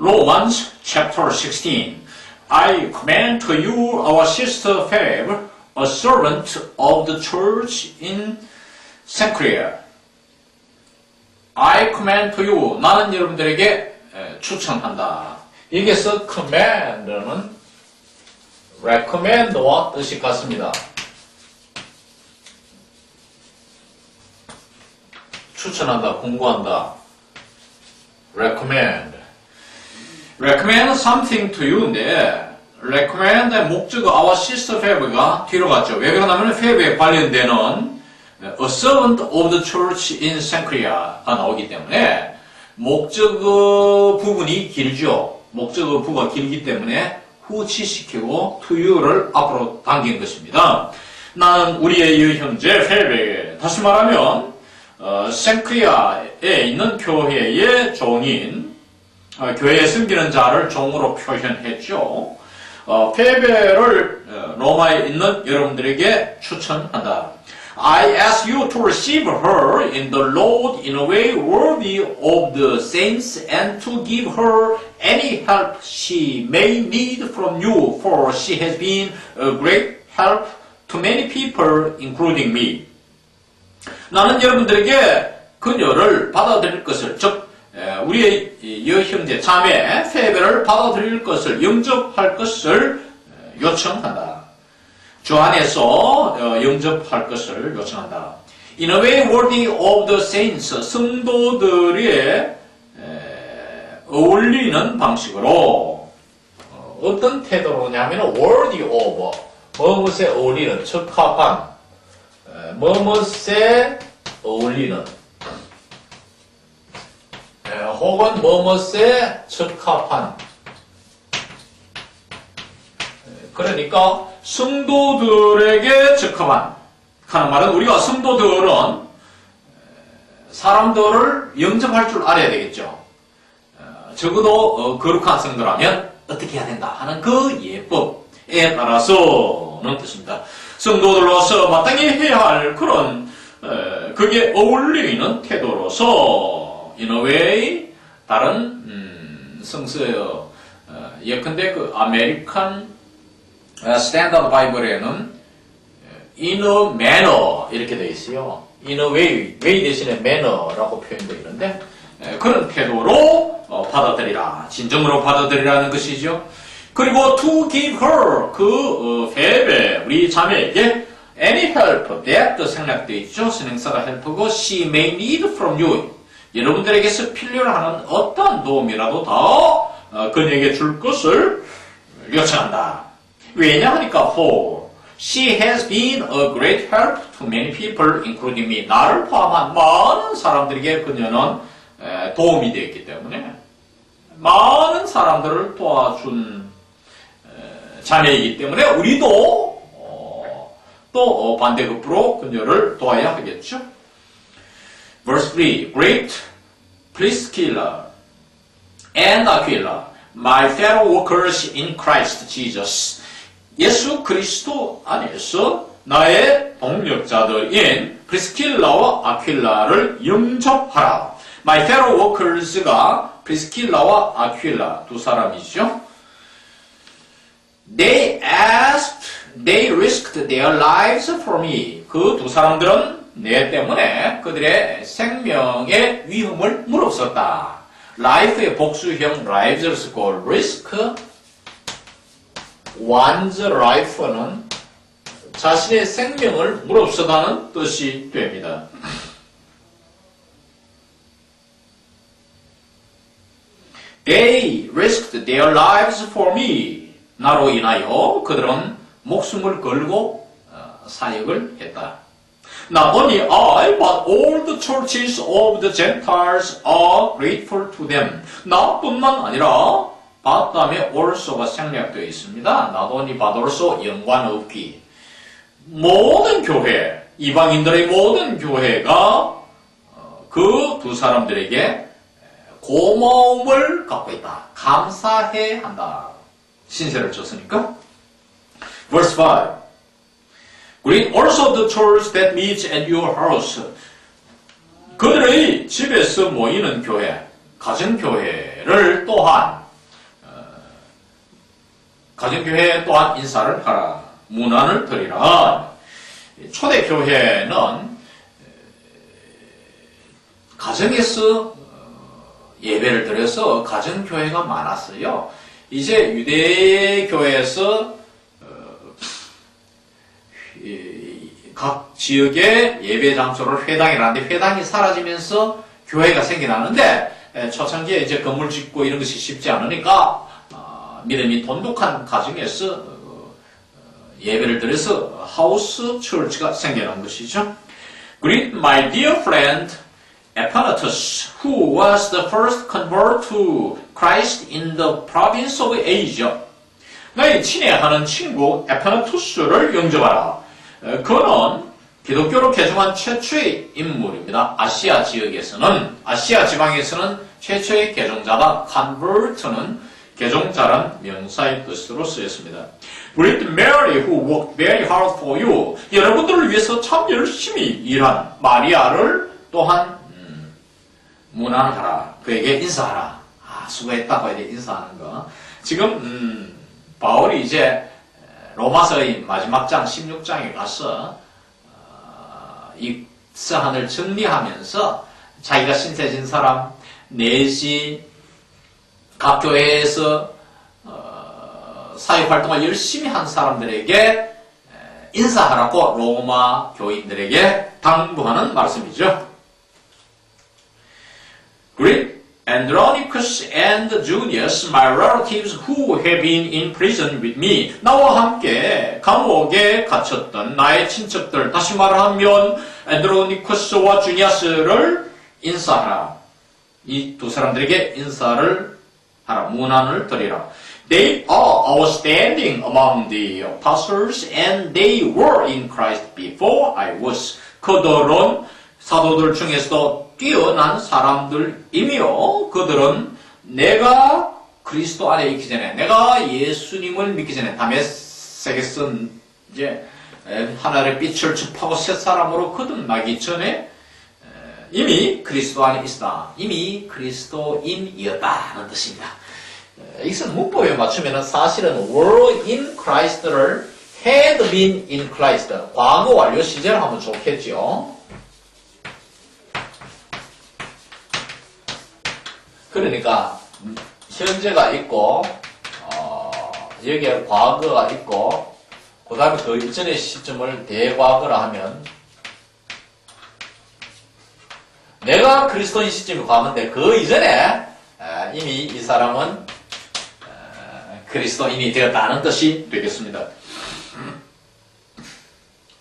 Romans chapter 16. I commend to you our sister Phoebe, a servant of the church in Cenchrea. I commend to you. 나는 여러분들에게 추천한다. 여기서 commend는 recommend와 뜻이 같습니다. 추천한다, 공고한다. recommend. recommend something to you인데 recommend의 목적어 our sister Phoebe가 뒤로 갔죠. 왜 그러냐면 Phoebe에 관련되는 a servant of the church in Cenchrea가 나오기 때문에 목적어 부분이 길죠. 목적어 부가 길기 때문에 후치시키고 to you를 앞으로 당긴 것입니다. 나는 우리의 여형제 Phoebe에게 다시 말하면 생크리아에 있는 교회의 종인 교회에 섬기는 자를 종으로 표현했죠. 페베를 로마에 있는 여러분들에게 추천한다. I ask you to receive her in the Lord in a way worthy of the saints and to give her any help she may need from you, for she has been a great help to many people, including me. 나는 여러분들에게 그녀를 받아들일 것을, 즉 우리의 여형제 자매 페베를 받아들일 것을 영접할 것을 요청한다. 주 안에서 영접할 것을 요청한다. In a way worthy of the saints, 성도들의 어울리는 방식으로 어떤 태도로냐면 worthy of, 무엇에 어울리는, 적합한, 무엇에 어울리는, 혹은 무엇에 적합한. 그러니까 성도들에게 적합한 하는 말은 우리가 성도들은 사람들을 영접할 줄 알아야 되겠죠. 적어도 거룩한 성도라면 어떻게 해야 된다 하는 그 예법에 따라서는 뜻입니다. 성도들로서 마땅히 해야 할 그런 그게 어울리는 태도로서 in a way 다른 성서요 예컨대 그 아메리칸 스탠다드 바이블에는 in a manner 이렇게 되어 있어요. in a way 대신에 manner라고 표현되어 있는데 그런 태도로 받아들이라, 진정으로 받아들이라는 것이죠. 그리고 to give her 그 페베 우리 자매에게 any help that 생략되어 있죠. 선행사가 help고 she may need from you 여러분들에게서 필요로 하는 어떠한 도움이라도 다 그녀에게 줄 것을 요청한다. 왜냐하니까 for she has been a great help to many people, including me. 나를 포함한 많은 사람들에게 그녀는 도움이 되었기 때문에 많은 사람들을 도와준 자매이기 때문에 우리도 또 반대급부로 그녀를 도와야 하겠죠. Verse 3. Great Priscilla and Aquila, my fellow workers in Christ Jesus. 예수 그리스도 안에서 나의 동력자들인 프리스킬라와 아퀴라를 영접하라. My fellow workers가 프리스킬라와 아퀴라 두 사람이죠. They risked their lives for me. 그 두 사람들은 내 때문에 그들의 생명의 위험을 무릅쓰었다. life의 복수형 live를 쓰고 risk one's life는 자신의 생명을 무릅쓰다는 뜻이 됩니다. They risked their lives for me. 나로 인하여 그들은 목숨을 걸고 사역을 했다. Not only I, but all the churches of the Gentiles are grateful to them. 나뿐만 아니라 but 다음에 also가 생략되어 있습니다. Not only but also 연관어기. 모든 교회, 이방인들의 모든 교회가 그 두 사람들에게 고마움을 갖고 있다. 감사해 한다. 신세를 졌으니까. Verse 5. Greet also the church that meets at your house. 그들의 집에서 모이는 교회, 가정교회를 또한 가정교회 또한 인사를 하라. 문안을 드리라. 초대교회는 가정에서 예배를 드려서 가정교회가 많았어요. 이제 유대교회에서 각 지역의 예배 장소를 회당이라는데 회당이 사라지면서 교회가 생겨나는데 초창기에 이제 건물 짓고 이런 것이 쉽지 않으니까 믿음이 돈독한 가정에서 예배를 드려서 하우스 처치가 생겨난 것이죠. Greet my dear friend Epaphras, who was the first convert to Christ in the province of Asia. 나의 친애하는 친구 에파네투스를 영접하라. 그는 기독교로 개종한 최초의 인물입니다. 아시아 지방에서는 최초의 개종자다. convert는 개종자란 명사의 뜻으로 쓰였습니다. Greet Mary, who worked very hard for you. 여러분들을 위해서 참 열심히 일한 마리아를 또한 문안하라. 그에게 인사하라. 수고했다고 이렇게 인사하는 거. 지금 바울이 이제 로마서의 마지막 장 16장에 가서 이 사안을 정리하면서 자기가 신세진 사람 내지 각 교회에서 사역활동을 열심히 한 사람들에게 인사하라고 로마 교인들에게 당부하는 말씀이죠. Greet Andronicus and Junius, my relatives who have been in prison with me. 나와 함께 감옥에 갇혔던 나의 친척들, 다시 말하면 안드로니쿠스와 주니아스를 인사하라. 이 두 사람들에게 인사를 하라. 문안을 드리라. They are outstanding among the apostles and they were in Christ before I was. 그들은 사도들 중에서도 뛰어난 사람들이며 그들은 내가 그리스도 안에 있기 전에, 내가 예수님을 믿기 전에 다메섹에서 이제 하늘의 빛을 접하고 새 사람으로 거듭나기 전에 이미 그리스도 안에 있다. 이미 그리스도인이었다는 뜻입니다. 이것은 문법에 맞추면 사실은 were in Christ를 had been in Christ, 과거 완료 시제를 하면 좋겠죠. 그러니까 현재가 있고 여기에 과거가 있고 그 다음에 그 이전의 시점을 대과거라 하면 내가 그리스도인 시점이 과거인데 그 이전에 이미 이 사람은 그리스도인이 되었다는 뜻이 되겠습니다.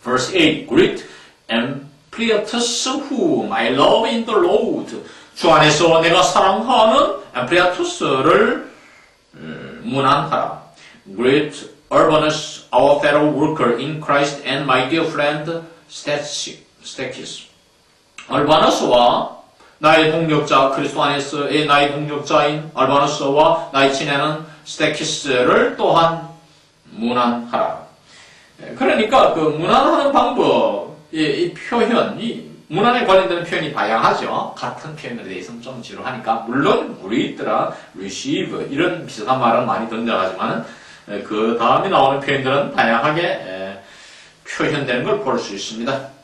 Verse 8. Greet Ampliatus whom I love in the Lord. 주 안에서 내가 사랑하는 암플리아투스를 문안하라. Greet Urbanus, our fellow worker in Christ, and my dear friend Stachys. 얼바누스와 나의 동력자, 그리스도 안에서의 나의 동력자인 얼바누스와 나의 친애는 스테키스를 또한 문안하라. 그러니까 그 문안하는 방법, 이 표현이 문안에 관련되는 표현이 다양하죠. 같은 표현에 대해서는 좀 지루하니까 물론 우리 있더라, receive 이런 비슷한 말은 많이 등장하지만 그 다음에 나오는 표현들은 다양하게 표현되는 걸 볼 수 있습니다.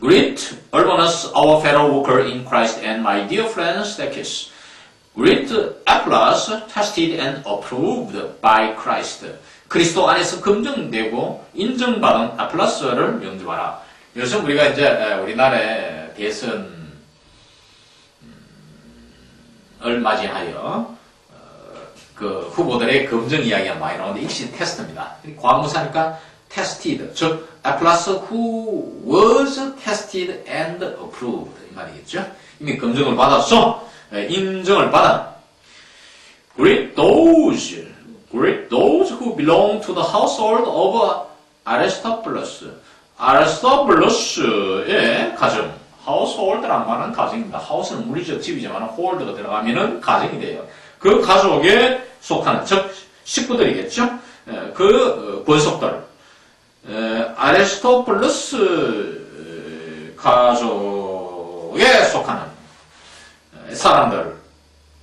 Greet Urbanus, our fellow worker in Christ, and my dear friend Stachys. Greet Apollos, tested and approved by Christ. 그리스도 안에서 검증되고 인정받은 아폴로스를 명주하라. 요즘 우리가 이제 우리나라의 대선을 맞이하여 그 후보들의 검증 이야기가 많이 나오는데 이것이 테스트입니다. 과거사니까 tested, 즉 Apollos who was tested and approved 이 말이겠죠. 이미 검증을 받았어, 인정을 받아. Greet those who belong to the household of Aristobulus. 아리스토블루스의 가정, household라는 말은 가정입니다. house는 물리적 집이지만 hold가 들어가면은 가정이 돼요. 그 가족에 속하는, 즉 식구들이겠죠. 그 권속들, 아리스토블루스 가족에 속하는 사람들,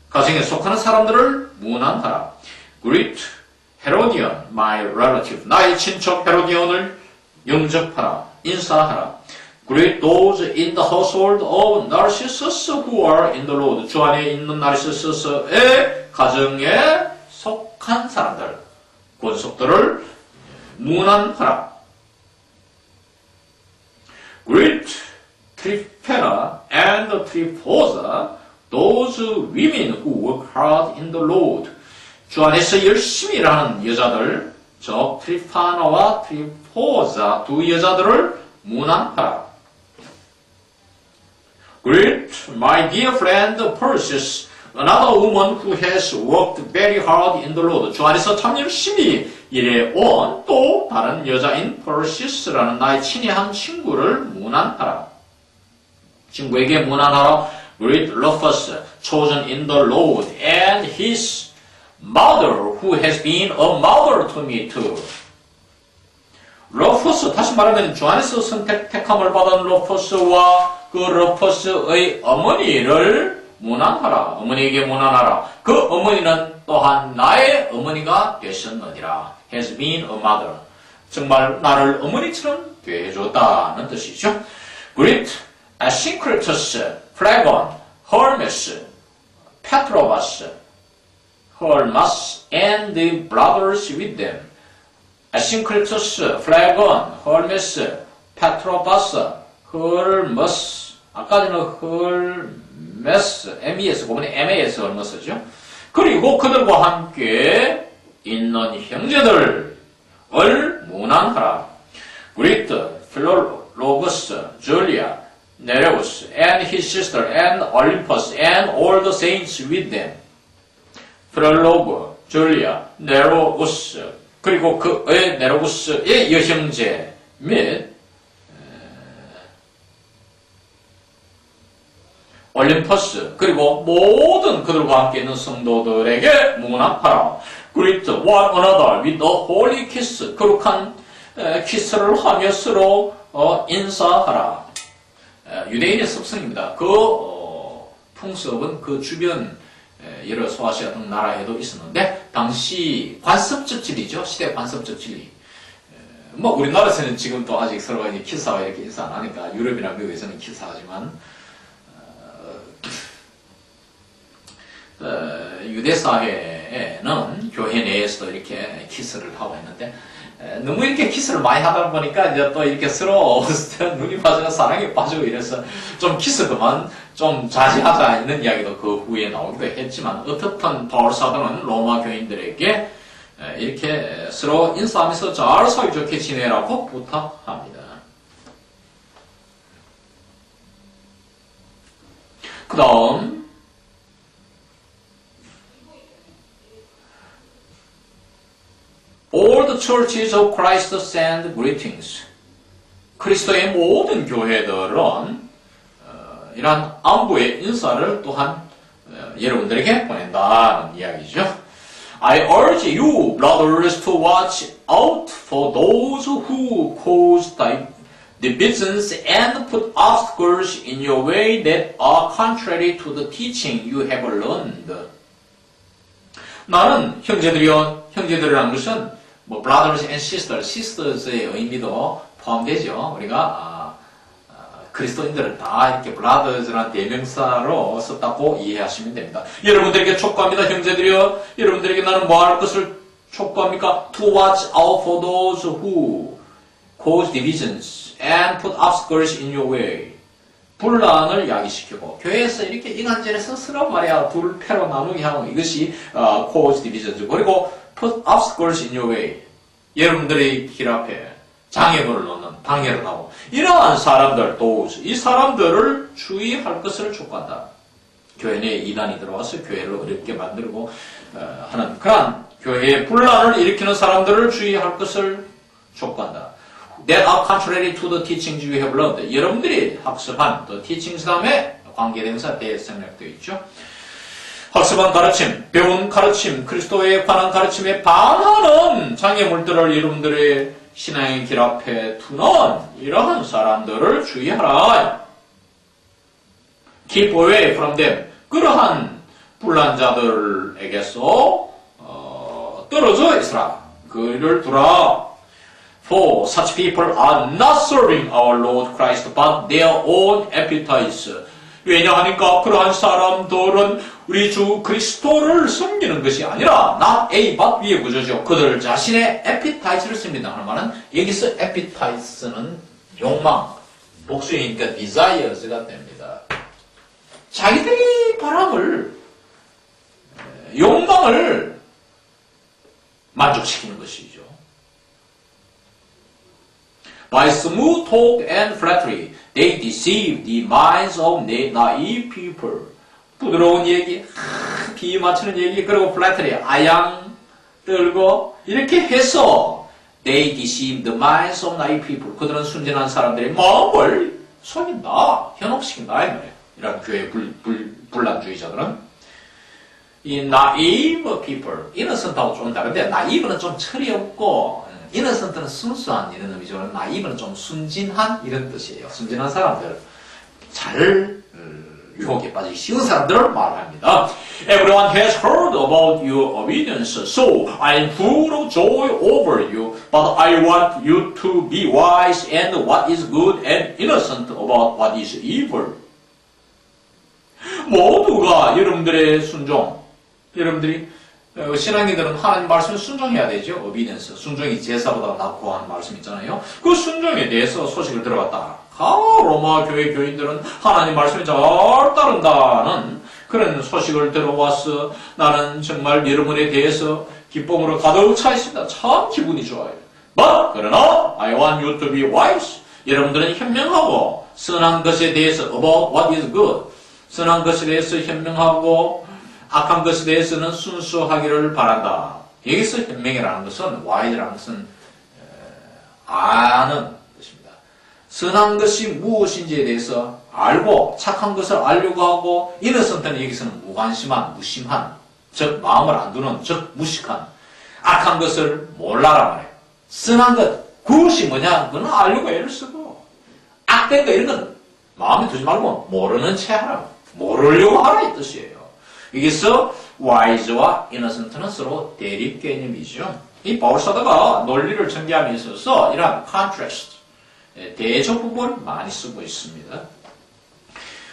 가정에 속하는 사람들을 문안하라. Greet Herodion, my relative. 나의 친척 헤로디온을 영접하라. 인사하라. Greet those in the household of Narcissus who are in the Lord. 주 안에 있는 나르시스스의 가정에 속한 사람들, 권속들을 문안하라. Greet Tryphena and Tryphosa, those women who work hard in the Lord. 주 안에서 열심히 일하는 여자들, 저 트리파나와 트리포자 두 여자들을 문안하라. Greet my dear friend Persis, another woman who has worked very hard in the Lord. 주 안에서 참 열심히 일해온 또 다른 여자인 Persis라는 나의 친애한 친구를 문안하라. 친구에게 문안하라. Greet Rufus, chosen in the Lord, and his mother, who has been a mother to me too. 러퍼스, 다시 말하면 주 안에서 택함을 받은 러퍼스와 그 러퍼스의 어머니를 문안하라. 어머니에게 문안하라. 그 어머니는 또한 나의 어머니가 되셨느니라. has been a mother. 정말 나를 어머니처럼 대해줬다는 뜻이죠. Greet Asyncritus, Phlegon, Hermes, Patrobas, Hermas, and the brothers with them. Asyncritus, Phlegon, Hermes, Patrobas, Hermes, 아까 전에 Hermes, MES, 보면 MAS Hermes죠. 그리고 그들과 함께 있는 형제들을 문안하라. Greet Philologus, Julia, Nereus, and his sister, and Olympus, and all the saints with them. 필로로그, 줄리아, 네로우스, 그리고 그의 네로우스의 여형제 및 올림퍼스, 그리고 모든 그들과 함께 있는 성도들에게 문안하라. Greet one another with a holy kiss. 거룩한 키스를 하며 서로 인사하라. 유대인의 습성입니다. 그 풍습은 그 주변 여러 소아시아 등 나라에도 있었는데 당시 관습적 진리죠. 시대 관습적 진리. 뭐 우리나라에서는 지금도 아직 서로가 이제 키스하고 이렇게 인사 안 하니까 유럽이나 미국에서는 키스하지만 유대 사회에는 교회 내에서도 이렇게 키스를 하고 있는데 너무 이렇게 키스를 많이 하다 보니까 이제 또 이렇게 서로 눈이 빠지고 사랑에 빠지고 이래서 좀 키스 그만 좀 자제하자 있는 이야기도 그 후에 나오기도 했지만 어떻든 바울 사도는 로마 교인들에게 이렇게 서로 인사하면서 잘 사이좋게 지내라고 부탁합니다. 그 다음 All the churches of Christ send greetings. 그리스도의 모든 교회들은 이러한 안부의 인사를 또한 여러분들에게 보낸다는 이야기죠. I urge you, brothers, to watch out for those who cause divisions and put obstacles in your way that are contrary to the teaching you have learned. 나는 형제들이라는 것은 뭐 brothers and sisters의 의미도 포함되죠. 우리가 그리스도인들을 다 이렇게 brothers라는 대명사로 썼다고 이해하시면 됩니다. 여러분들에게 촉구합니다. 형제들이여, 여러분들에게 나는 뭐 할 것을 촉구합니까? To watch out for those who cause divisions and put obstacles in your way. 분란을 야기시키고 교회에서 이렇게 이간질해서 서로 말이야 둘 패로 나누게 하고 이것이 cause divisions. 그리고 put obstacles in your way. 여러분들의 길 앞에 장애물을 놓는 방해를 하고 이러한 사람들, 이 사람들을 주의할 것을 촉구한다. 교회 내에 이단이 들어와서 교회를 어렵게 만들고 하는 그러한 교회의 분란을 일으키는 사람들을 주의할 것을 촉구한다. That are contrary to the teachings you have learned. 여러분들이 학습한 the teachings 다음에 관계대명사 대생략되어 있죠. 학습한 가르침, 배운 가르침, 그리스도에 관한 가르침에 반하는 장애물들을 여러분들의 신앙의 길 앞에 두는 이러한 사람들을 주의하라. Keep away from them. 그러한 분란자들에게서 거기서 떨어져 있으라. 그를 두라. For such people are not serving our Lord Christ, but their own appetites. 왜냐하니까 그러한 사람들은 우리 주 그리스도를 섬기는 것이 아니라 not A, but B의 구조죠. 그들 자신의 appetite를 씁니다. 하는 말은 여기서 appetites는 욕망, 복수이니까 desires가 됩니다. 자기들이 바람을, 욕망을 만족시키는 것이죠. By smooth talk and flattery, they deceive the minds of naive people. 부드러운 얘기, 비 맞추는 얘기, 그리고 flattery, 아양 떨고 이렇게 해서 they deceive the minds of naive people. 그들은 순진한 사람들의 마음을 속인다, 현혹시킨다 이 말이에요. 이런 교회 불란주의자들은 이 naive people, innocent하고 좀 다른데 naive는 좀 철이 없고 innocent는 순수한 이런 의미죠. naive는 좀 순진한 이런 뜻이에요. 순진한 사람들, 잘 유혹에 빠지기 쉬운 사람들을 말합니다. Everyone has heard about your obedience, so I am full of joy over you. But I want you to be wise and what is good and innocent about what is evil. 모두가 여러분들의 순종, 여러분들이 신앙인들은 하나님 말씀에 순종해야 되죠. obedience, 순종이 제사보다 낫고 하는 말씀 있잖아요. 그 순종에 대해서 소식을 들어봤다. 로마 교회 교인들은 하나님 말씀에 잘 따른다는 그런 소식을 들어와서 나는 정말 여러분에 대해서 기쁨으로 가득 차 있습니다. 참 기분이 좋아요. But 그러나 I want you to be wise. 여러분들은 현명하고 선한 것에 대해서 about what is good. 선한 것에 대해서 현명하고 악한 것에 대해서는 순수하기를 바란다. 여기서 현명이라는 것은 wise라는 것은 아는 것입니다. 선한 것이 무엇인지에 대해서 알고 착한 것을 알려고 하고 innocent는 여기서는 무관심한, 무심한, 즉 마음을 안 두는, 즉 무식한 악한 것을 몰라라 말이에요. 선한 것, 그것이 뭐냐? 그건 알려고 애를 쓰고 악된 거 이런 건 마음에 두지 말고 모르는 채 하라. 모르려고 하라 이 뜻이에요. 여기서 wise와 innocent는 서로 대립 개념이죠. 이 바울사도가 논리를 전개함에 있어서 이러한 contrast, 대조부분을 많이 쓰고 있습니다.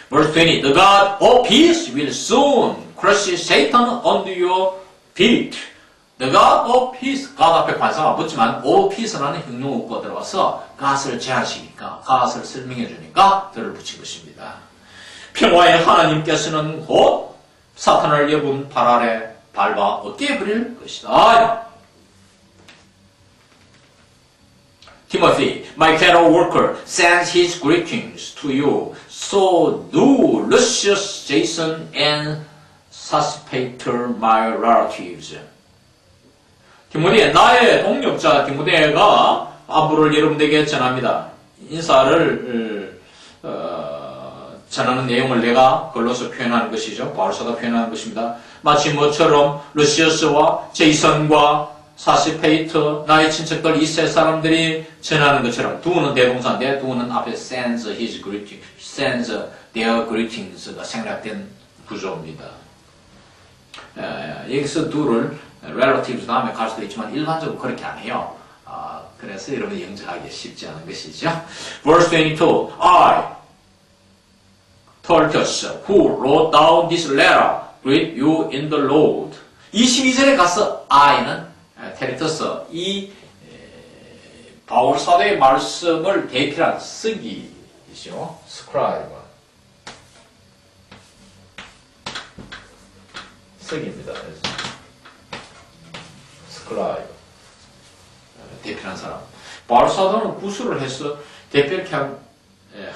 Verse 20, The God of peace will soon crush Satan under your feet. The God of peace, God 앞에 관사가 붙지만 of peace라는 형용어가 들어와서 God을 제한시키니까, God을 설명해 주니까 들을 붙인 것입니다. 평화의 하나님께서는 곧 사탄을 여분 발 아래 밟아 어깨에 버릴 것이다. Timothy, my fellow worker, sends his greetings to you. So do Lucius, Jason, and Sosipater, my relatives. 디모데, 나의 동력자 디모데가 안부를 여러분에게 전합니다. 인사를 전하는 내용을 내가 글로서 표현하는 것이죠. 바울사가 표현하는 것입니다. 마치 모처럼 루시어스와 제이선과 사시페이터, 나의 친척들 이 세 사람들이 전하는 것처럼 두는 대동사인데 두는 앞에 sends his greeting, sends their greetings가 생략된 구조입니다. 여기서 두를 relatives 다음에 갈 수도 있지만 일반적으로 그렇게 안 해요. 그래서 여러분 영접하기 쉽지 않은 것이죠. Verse 22, I Tertius, who wrote down this letter, greet you in the Lord. 22절에 가서 I는 테리터스, 이 바울 사도의 말씀을 대필한 쓰기이죠. 스크라이브. 쓰기입니다. 스크라이브. 대필한 사람. 바울 사도는 구술을 해서 대필케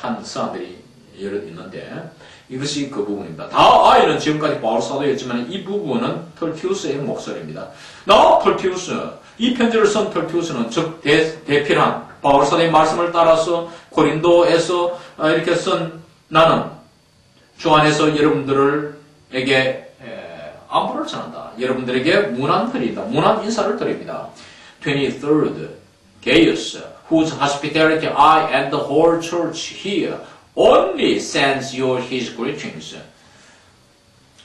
한 사람들이 여러 있는데 이것이 그 부분입니다. 다 아이는 지금까지 바울 사도였지만 이 부분은 털티우스의 목소리입니다. 나 털티우스, 이 편지를 쓴 털티우스는 즉 대필한 바울 사도의 말씀을 따라서 고린도에서 이렇게 쓴 나는 주 안에서 여러분들에게 안부를 전한다. 여러분들에게 문안 드립니다. 문안 인사를 드립니다. 23rd, Gaius, whose hospitality I and the whole church here only sends you his greetings.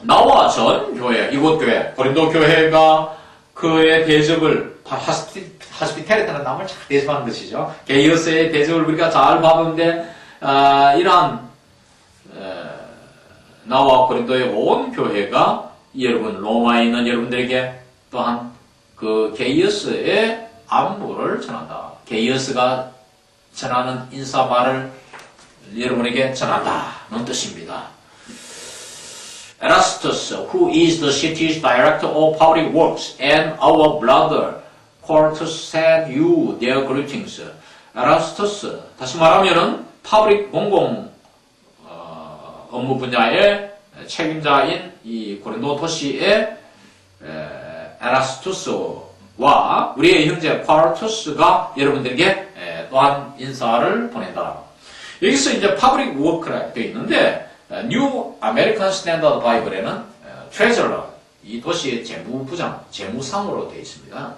나와 전 교회, 이곳 교회, 고린도 교회가 그의 대접을, 하스피탈리티라는 남을 잘 대접하는 것이죠. 게이어스의 대접을 우리가 잘 봐보는데, 이러한, 나와 고린도의 온 교회가 여러분, 로마에 있는 여러분들에게 또한 그 게이어스의 안부를 전한다. 게이어스가 전하는 인사말을 여러분에게 전한다는 뜻입니다. Erastus, who is the city's director of public works, and our brother Quartus send you their greetings. Erastus, 다시 말하면은 public 공공 업무 분야의 책임자인 이 고린도 도시의 에라스투스와 우리의 형제 쿼르투스가 여러분들에게 또한 인사를 보낸다. 여기서 이제 public work라 되어 있는데 New American Standard Bible에는 treasurer, 이 도시의 재무부장, 재무상으로 되어 있습니다.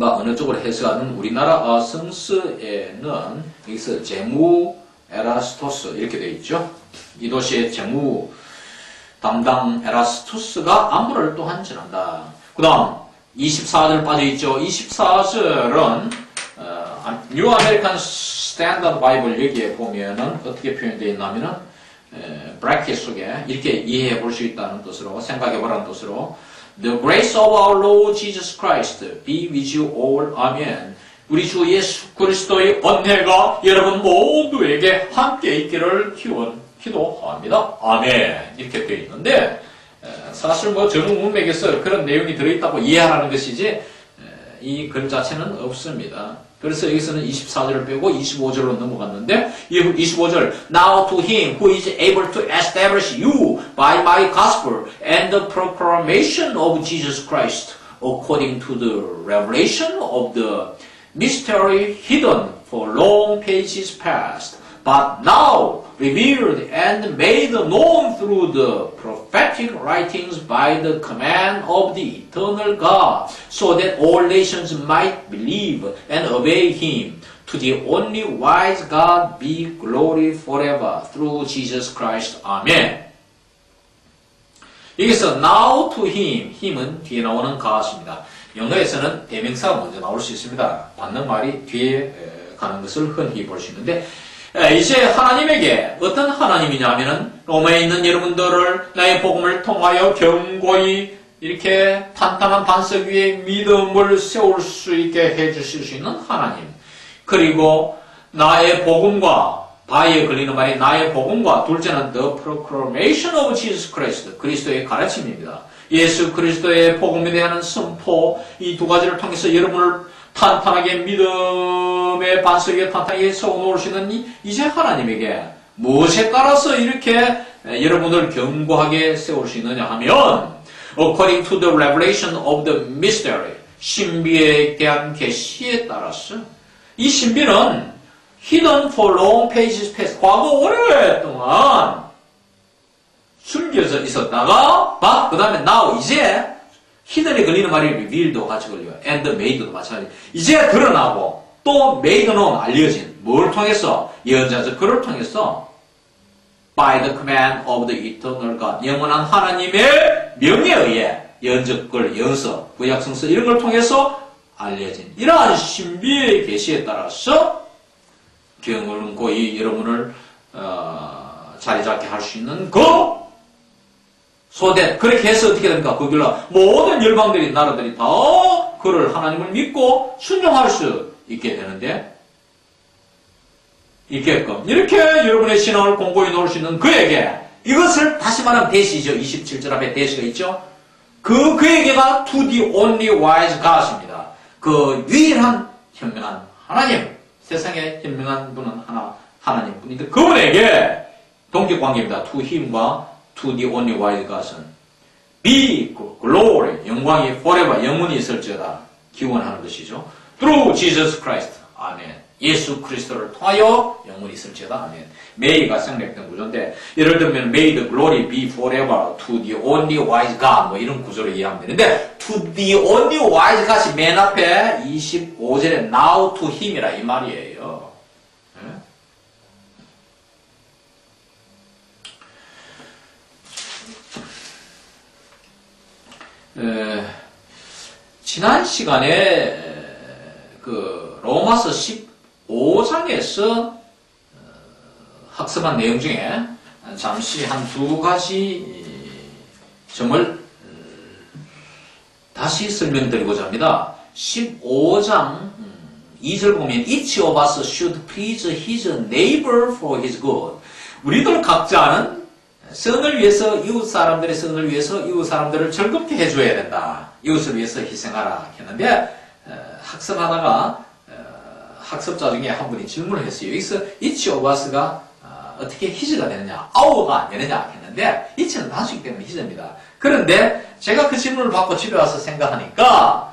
어느 쪽으로 해석하는 우리나라 성서에는 여기서 재무 에라스토스 이렇게 되어 있죠. 이 도시의 재무 담당 에라스투스가 안부를 또한 전한다. 그 다음 24절 빠져있죠. 24절은 뉴 아메리칸 스탠다드 바이블 여기에 보면은 어떻게 표현되어 있냐면은 브래킷 속에 이렇게 이해해 볼 수 있다는 뜻으로, 생각해 보라는 뜻으로 The grace of our Lord Jesus Christ be with you all. Amen. 우리 주 예수 그리스도의 은혜가 여러분 모두에게 함께 있기를 기도합니다. 아멘. 이렇게 되어 있는데 사실 전문 문맥에서 그런 내용이 들어있다고 이해하라는 것이지 이 글 자체는 없습니다. 그래서 여기서는 24절을 빼고 25절로 넘어갔는데 25절 Now to him who is able to establish you by my gospel and the proclamation of Jesus Christ according to the revelation of the mystery hidden for long pages past, but now revealed and made known through the prophetic writings by the command of the eternal God, so that all nations might believe and obey him. To the only wise God be glory forever through Jesus Christ. Amen. 여기서 now to him, 힘은 뒤에 나오는 God입니다. 영어에서는 대명사가 먼저 나올 수 있습니다. 받는 말이 뒤에 가는 것을 흔히 볼 수 있는데 이제 하나님에게 어떤 하나님이냐면은 로마에 있는 여러분들을 나의 복음을 통하여 견고히 이렇게 탄탄한 반석 위에 믿음을 세울 수 있게 해주실 수 있는 하나님. 그리고 나의 복음과 바위에 걸리는 말이 나의 복음과 둘째는 the proclamation of Jesus Christ, 그리스도의 가르침입니다. 예수 그리스도의 복음에 대한 선포, 이 두 가지를 통해서 여러분을 탄탄하게 믿음의 반석에 탄탄하게 세워놓을 수 있는 이제 하나님에게 무엇에 따라서 이렇게 여러분을 견고하게 세울 수 있느냐 하면 according to the revelation of the mystery, 신비에 대한 계시에 따라서 이 신비는 hidden for long pages past, 과거 오랫동안 숨겨져 있었다가 그 다음에 now 이제 히든에 걸리는 말이 revealed도 같이 걸려요. and made도 마찬가지. 이제 드러나고 또 made known 알려진 뭘 통해서 예언자적 글을 통해서 by the command of the eternal God, 영원한 하나님의 명에 의해 예언적 글, 예언서, 구약성서 이런 걸 통해서 알려진 이러한 신비의 계시에 따라서 견고히 여러분을 자리 잡게 할 수 있는 소대, 그렇게 해서 어떻게 됩니까? 그 길로 모든 열방들이, 나라들이 다 그를 하나님을 믿고 순종할 수 있게 되는데, 있게끔. 이렇게 여러분의 신앙을 공고히 놓을 수 있는 그에게, 이것을 다시 말하면 대시죠. 27절 앞에 대시가 있죠. 그에게가 to the only wise God입니다. 그 유일한 현명한 하나님, 세상에 현명한 분은 하나님 뿐인데, 그분에게 동격관계입니다. to him과 to the only wise God은 be glory, 영광이 forever, 영원히 있을지어다 기원하는 것이죠. through Jesus Christ, 아멘. 예수 그리스도를 통하여 영원히 있을지어다, 아멘. may가 생략된 구조인데 예를 들면 may the glory be forever to the only wise God, 이런 구조로 이해하면 되는데 to the only wise God이 맨 앞에 25절에 now to him이라 이 말이에요. 지난 시간에 그 로마서 15장에서 학습한 내용 중에 잠시 한 두 가지 점을 다시 설명드리고자 합니다. 15장 2절 보면 Each of us should please his neighbor for his good. 우리들 각자는 선을 위해서, 이웃 사람들의 선을 위해서 이웃 사람들을 즐겁게 해줘야 된다. 이웃을 위해서 희생하라 했는데 학습하다가 학습자 중에 한 분이 질문을 했어요. 여기서 each of us가 어떻게 his가 되느냐, our가 안 되느냐 했는데 each는 단수이기 때문에 his입니다. 그런데 제가 그 질문을 받고 집에 와서 생각하니까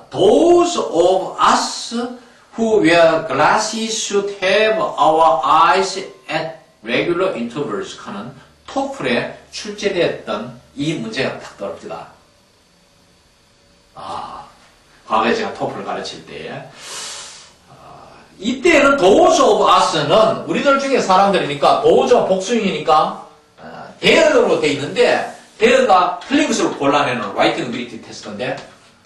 those of us who wear glasses should have our eyes at regular intervals 하는 토플에 출제되었던 이 문제가 딱 떠오릅니다. 과거에 제가 토플을 가르칠 때 이때는 those of us는 우리들 중에 사람들이니까 those가 복수형이니까 there로 돼 있는데 there가 틀린 것을 골라내는 writing ability 테스트인데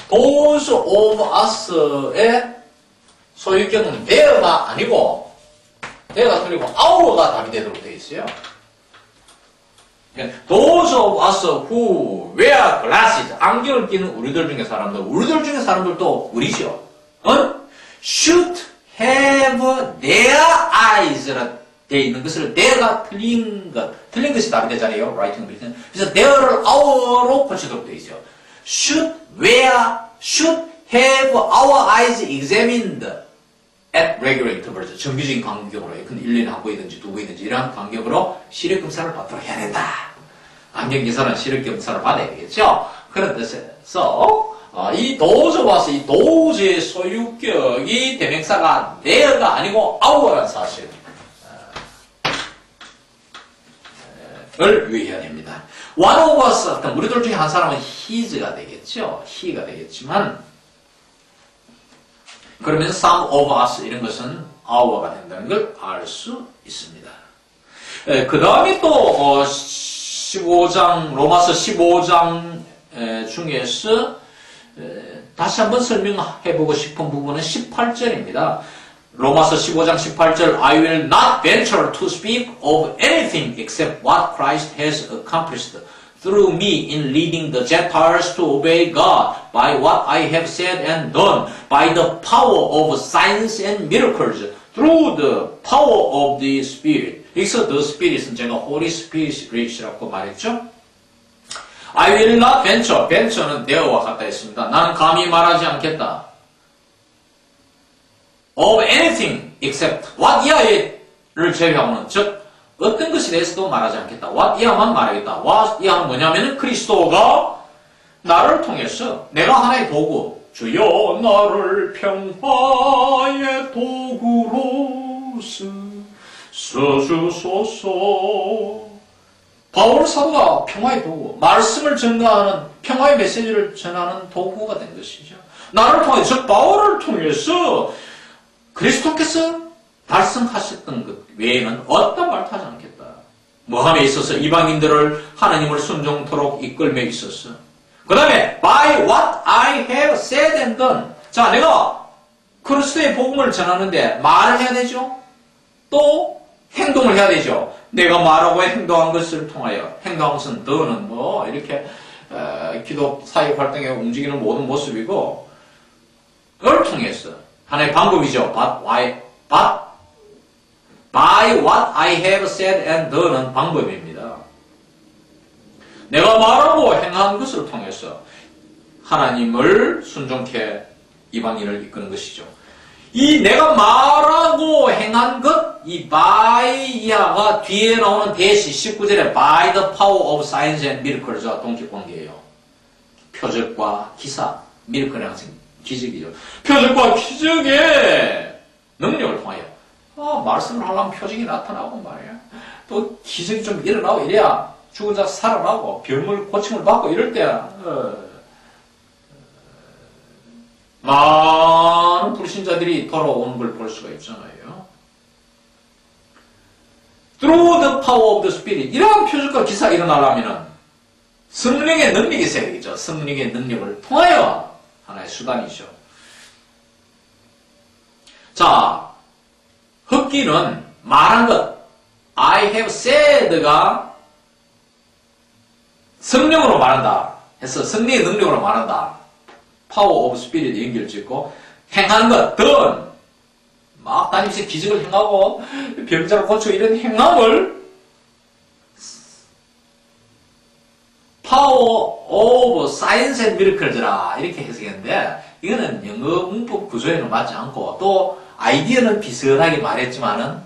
those of us의 소유격은 there가 아니고 there가 틀리고 our가 답이 되도록 되어 있어요. Those of us who wear glasses, 안경을 끼는 우리들 중에 사람들도 우리죠. should have their eyes라 되어 있는 것을 there가 틀린 것이 답이 되잖아요. writing ability. 그래서 there를 our로 고치도록 되어 있어요. should have our eyes examined at regular intervals. 정기적인 간격으로. 근데 1년에 한 번이든지 두 번이든지 이러한 간격으로 시력 검사를 받도록 해야 된다. 안경기사는 시력 검사를 받아야 되겠죠. 그런 뜻에서 이 those 와서 이 those의 소유격이 대명사가 there가 아니고 our라는 사실을 유의해야 됩니다. one of us, 우리들 중에 한 사람은 his가 되겠죠. he가 되겠지만 그러면 some of us 이런 것은 our가 된다는 걸 알 수 있습니다. 그 다음에 또 15장 로마서 15장 중에서 다시 한번 설명해보고 싶은 부분은 18절입니다. 로마서 15장 18절 I will not venture to speak of anything except what Christ has accomplished through me in leading the Gentiles to obey God by what I have said and done, by the power of signs and miracles, through the power of the Spirit. 여기서 the Spirit은 제가 Holy Spirit이라고 말했죠. I will not venture. venture는 there와 같다 했습니다. 나는 감히 말하지 않겠다. of anything except what 이하를 제외하고는 즉 어떤 것에 대해서도 말하지 않겠다. what 이하만 말하겠다. what 이하는 뭐냐면은 그리스도가 나를 통해서 내가 하나의 도구 주여 나를 평화의 도구로 써주소서. 바울 사도가 평화의 도구, 말씀을 전가하는 평화의 메시지를 전하는 도구가 된 것이죠. 나를 통해서 즉 바울을 통해서 그리스도께서 달성하셨던 것 외에는 어떤 말도 하지 않겠다. 뭐함에 있어서 이방인들을 하나님을 순종토록 이끌며 있었어. 그 다음에 by what I have said and done. 자, 내가 그리스도의 복음을 전하는데 말을 해야 되죠. 또 행동을 해야 되죠. 내가 말하고 행동한 것을 통하여 행동한 것은 더는 뭐 이렇게 기도 사역 활동에 움직이는 모든 모습이고 그걸 통해서 하나의 방법이죠. by what I have said and done은 방법입니다. 내가 말하고 행한 것을 통해서 하나님을 순종케 이방인을 이끄는 것이죠. 이 내가 말하고 행한 것, 이 by가 뒤에 나오는 대시 19절에 by the power of signs and miracles와 동격관계예요. 표적과 기사, miracle은 항상 기적이죠. 표적과 기적의 능력을 통하여 말씀을 하려면 표적이 나타나고 말이야. 또 기적이 좀 일어나고 이래야 죽은 자 살아나고 병을 고침을 받고 이럴 때야 많은 불신자들이 돌아오는 걸 볼 수가 있잖아요. Through the power of the Spirit. 이러한 표적과 기사가 일어나려면 성령의 능력이 있어야 되겠죠. 성령의 능력을 통하여 하나의 수단이죠. 자, 흡기는 말한 것, I have said가 성령으로 말한다 해서 성령의 능력으로 말한다. Power of Spirit 연결짓고, 행하는 것, done. 막 다니면서 기적을 행하고 병자를 고치고 이런 행함을 Power of Science and Miracles라 이렇게 해석했는데, 이거는 영어 문법 구조에는 맞지 않고 또 아이디어는 비슷하게 말했지만은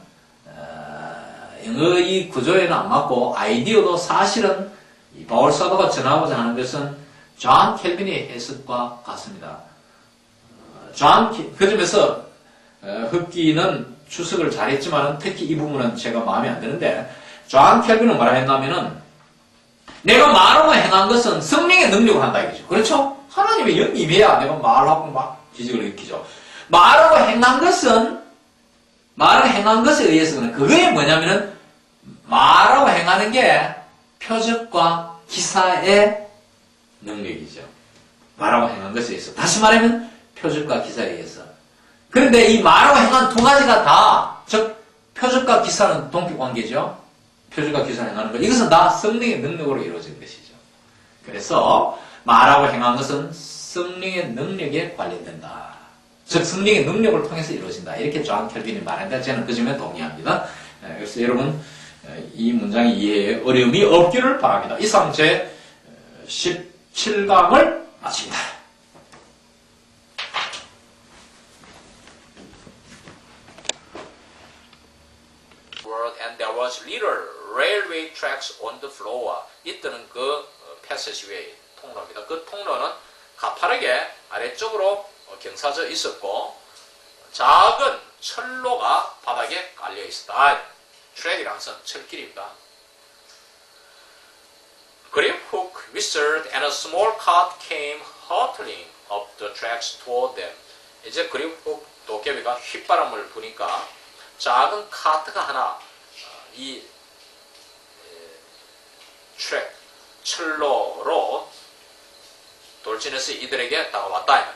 영어 이 구조에는 안 맞고, 아이디어도 사실은 이 바울 사도가 전하고자 하는 것은 존 켈빈의 해석과 같습니다. 그 점에서 흡기는 추석을 잘했지만 특히 이 부분은 제가 마음에 안 드는데, 존 켈빈은 뭐라 했냐면은 내가 말하고 행한 것은 성령의 능력으로 한다 이거죠. 그렇죠? 하나님의 영이 임해야 내가 말하고 막 기적을 일으키죠. 말하고 행한 것에 의해서는 그게 뭐냐면은 말하고 행하는 게 표적과 기사의 능력이죠. 말하고 행한 것에 의해서. 다시 말하면 표적과 기사에 의해서. 그런데 이 말하고 행한 두 가지가 다, 즉 표적과 기사는 동격관계죠. 표적과 기사를 행하는 것. 이것은 다 성령의 능력으로 이루어진 것이죠. 그래서 말하고 행한 것은 성령의 능력에 관련된다. 즉 성령의 능력을 통해서 이루어진다. 이렇게 존 켈빈이 말했는데 저는 그 점에 동의합니다. 그래서 여러분 이 문장의 이해에 어려움이 없기를 바랍니다. 이상 제 17강을 마칩니다. And there was little railway tracks on the floor. 이때는 그 passageway 통로입니다. 그 통로는 가파르게 아래쪽으로 경사져 있었고 작은 철로가 바닥에 깔려 있었다. 트랙이라는 것은 철길입니다. Grip hook whistled and a small cart came hurtling up the tracks toward them. 이제 그립 훅 도깨비가 휘바람을 부니까 작은 카트가 하나 이 트랙 철로로 돌진해서 이들에게 다가왔다.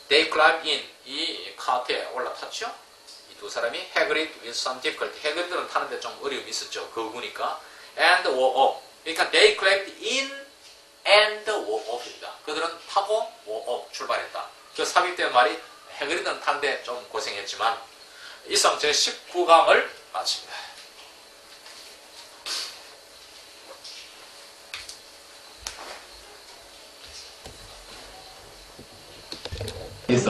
They climbed in. 이 카트에 올라탔죠. 이 두 사람이 Hagrid with some difficulty. 해그리드는 타는데 좀 어려움이 있었죠. 거구니까. And were up. 그러니까 they climbed in and were up입니다. 그들은 타고 were up 출발했다. 그 삽입된 말이 해그리드는 탄데 좀 고생했지만 이상 제 19강을 마칩니다.